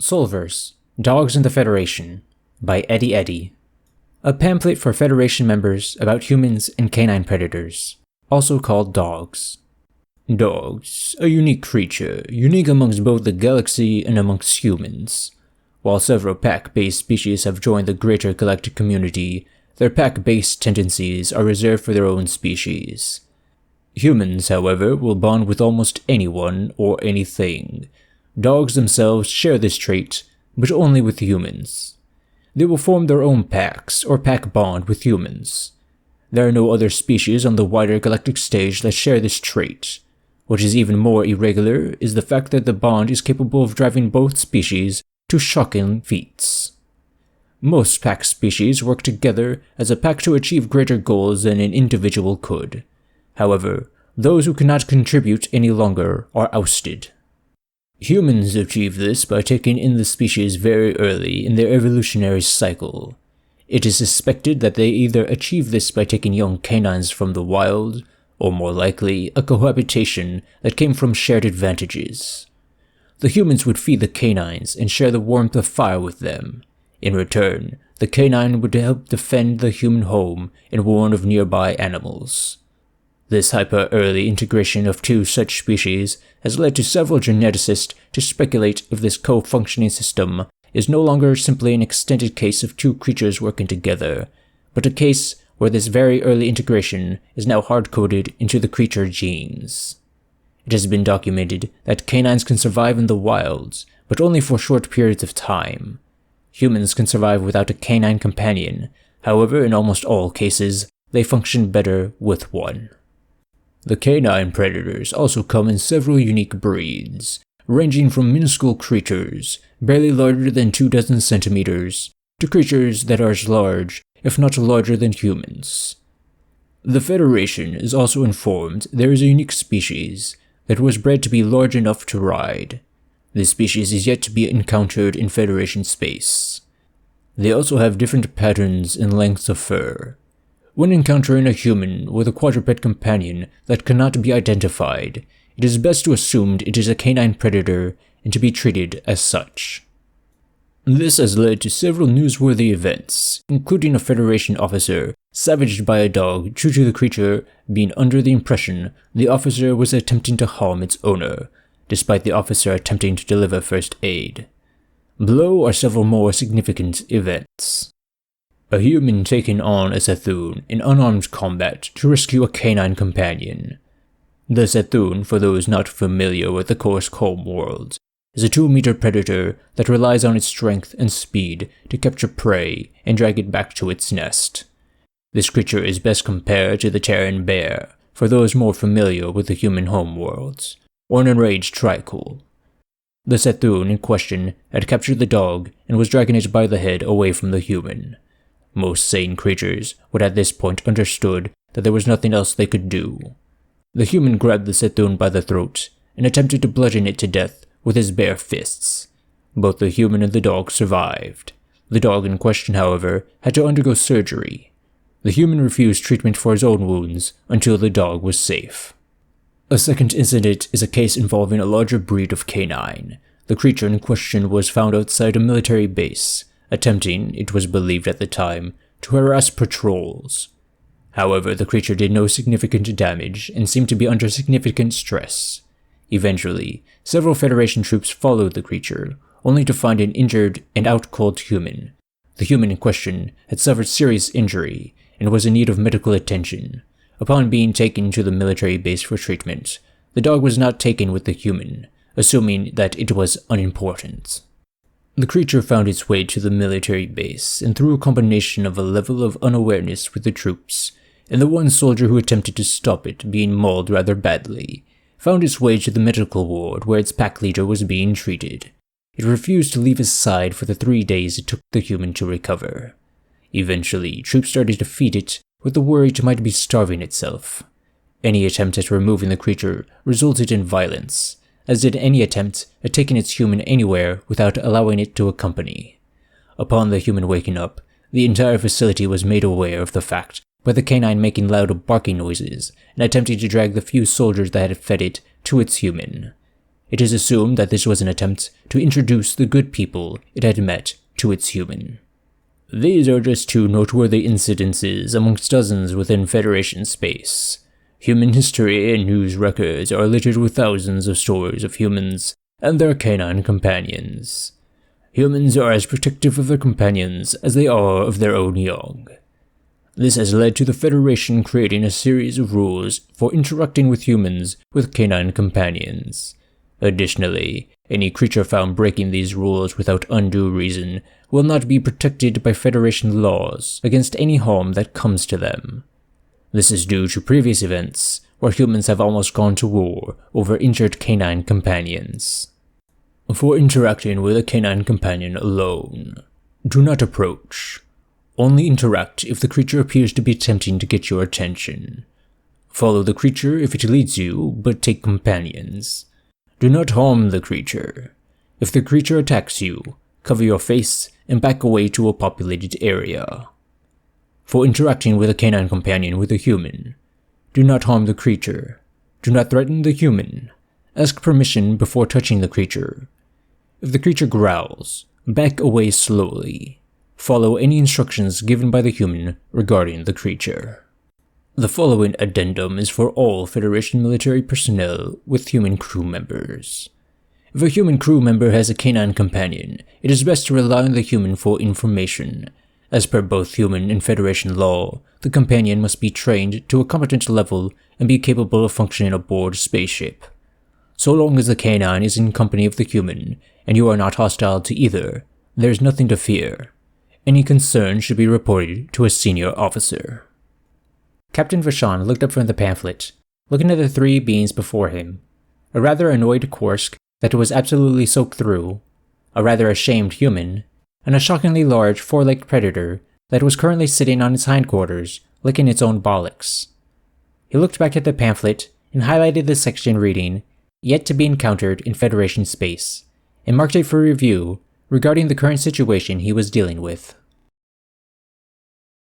Soulverse, Dogs in the Federation, by eddieddi. A pamphlet for Federation members about humans and canine predators, also called dogs. Dogs, a unique creature, unique amongst both the galaxy and amongst humans. While several pack-based species have joined the greater galactic community, their pack-based tendencies are reserved for their own species. Humans, however, will bond with almost anyone or anything. Dogs themselves share this trait, but only with humans. They will form their own packs or pack bond with humans. There are no other species on the wider galactic stage that share this trait. What is even more irregular is the fact that the bond is capable of driving both species to shocking feats. Most pack species work together as a pack to achieve greater goals than an individual could. However, those who cannot contribute any longer are ousted. Humans achieve this by taking in the species very early in their evolutionary cycle. It is suspected that they either achieve this by taking young canines from the wild, or more likely, a cohabitation that came from shared advantages. The humans would feed the canines and share the warmth of fire with them. In return, the canine would help defend the human home and warn of nearby animals. This hyper-early integration of two such species has led to several geneticists to speculate if this co-functioning system is no longer simply an extended case of two creatures working together, but a case where this very early integration is now hard-coded into the creature genes. It has been documented that canines can survive in the wilds, but only for short periods of time. Humans can survive without a canine companion, however in almost all cases, they function better with one. The canine predators also come in several unique breeds, ranging from minuscule creatures, barely larger than 24 centimeters, to creatures that are as large, if not larger than humans. The Federation is also informed there is a unique species that was bred to be large enough to ride. This species is yet to be encountered in Federation space. They also have different patterns and lengths of fur. When encountering a human with a quadruped companion that cannot be identified, it is best to assume it is a canine predator and to be treated as such. This has led to several newsworthy events, including a Federation officer savaged by a dog due to the creature being under the impression the officer was attempting to harm its owner, despite the officer attempting to deliver first aid. Below are several more significant events. A human taking on a Sethun in unarmed combat to rescue a canine companion. The Sethun, for those not familiar with the Kursk homeworld, is a 2-meter predator that relies on its strength and speed to capture prey and drag it back to its nest. This creature is best compared to the Terran bear, for those more familiar with the human homeworlds, or an enraged tricol. The Sethun in question had captured the dog and was dragging it by the head away from the human. Most sane creatures would at this point understood that there was nothing else they could do. The human grabbed the Sethun by the throat and attempted to bludgeon it to death with his bare fists. Both the human and the dog survived. The dog in question, however, had to undergo surgery. The human refused treatment for his own wounds until the dog was safe. A second incident is a case involving a larger breed of canine. The creature in question was found outside a military base, attempting, it was believed at the time, to harass patrols. However, the creature did no significant damage and seemed to be under significant stress. Eventually, several Federation troops followed the creature, only to find an injured and out-cold human. The human in question had suffered serious injury and was in need of medical attention. Upon being taken to the military base for treatment, the dog was not taken with the human, assuming that it was unimportant. The creature found its way to the military base, and through a combination of a level of unawareness with the troops, and the one soldier who attempted to stop it being mauled rather badly, found its way to the medical ward where its pack leader was being treated. It refused to leave his side for the 3 days it took the human to recover. Eventually, troops started to feed it, with the worry it might be starving itself. Any attempt at removing the creature resulted in violence, as did any attempt at taking its human anywhere without allowing it to accompany. Upon the human waking up, the entire facility was made aware of the fact by the canine making loud barking noises and attempting to drag the few soldiers that had fed it to its human. It is assumed that this was an attempt to introduce the good people it had met to its human. These are just two noteworthy incidences amongst dozens within Federation space. Human history and news records are littered with thousands of stories of humans and their canine companions. Humans are as protective of their companions as they are of their own young. This has led to the Federation creating a series of rules for interacting with humans with canine companions. Additionally, any creature found breaking these rules without undue reason will not be protected by Federation laws against any harm that comes to them. This is due to previous events where humans have almost gone to war over injured canine companions. For interacting with a canine companion alone, do not approach. Only interact if the creature appears to be attempting to get your attention. Follow the creature if it leads you, but take companions. Do not harm the creature. If the creature attacks you, cover your face and back away to a populated area. For interacting with a canine companion with a human, do not harm the creature. Do not threaten the human. Ask permission before touching the creature. If the creature growls, back away slowly. Follow any instructions given by the human regarding the creature. The following addendum is for all Federation military personnel with human crew members. If a human crew member has a canine companion, it is best to rely on the human for information. As per both human and Federation law, the companion must be trained to a competent level and be capable of functioning aboard a spaceship. So long as the canine is in company of the human, and you are not hostile to either, there is nothing to fear. Any concern should be reported to a senior officer. Captain Vashon looked up from the pamphlet, looking at the three beings before him. A rather annoyed Korsk that was absolutely soaked through, a rather ashamed human, and a shockingly large four-legged predator that was currently sitting on its hindquarters, licking its own bollocks. He looked back at the pamphlet and highlighted the section reading, "Yet to be encountered in Federation space," and marked it for review regarding the current situation he was dealing with.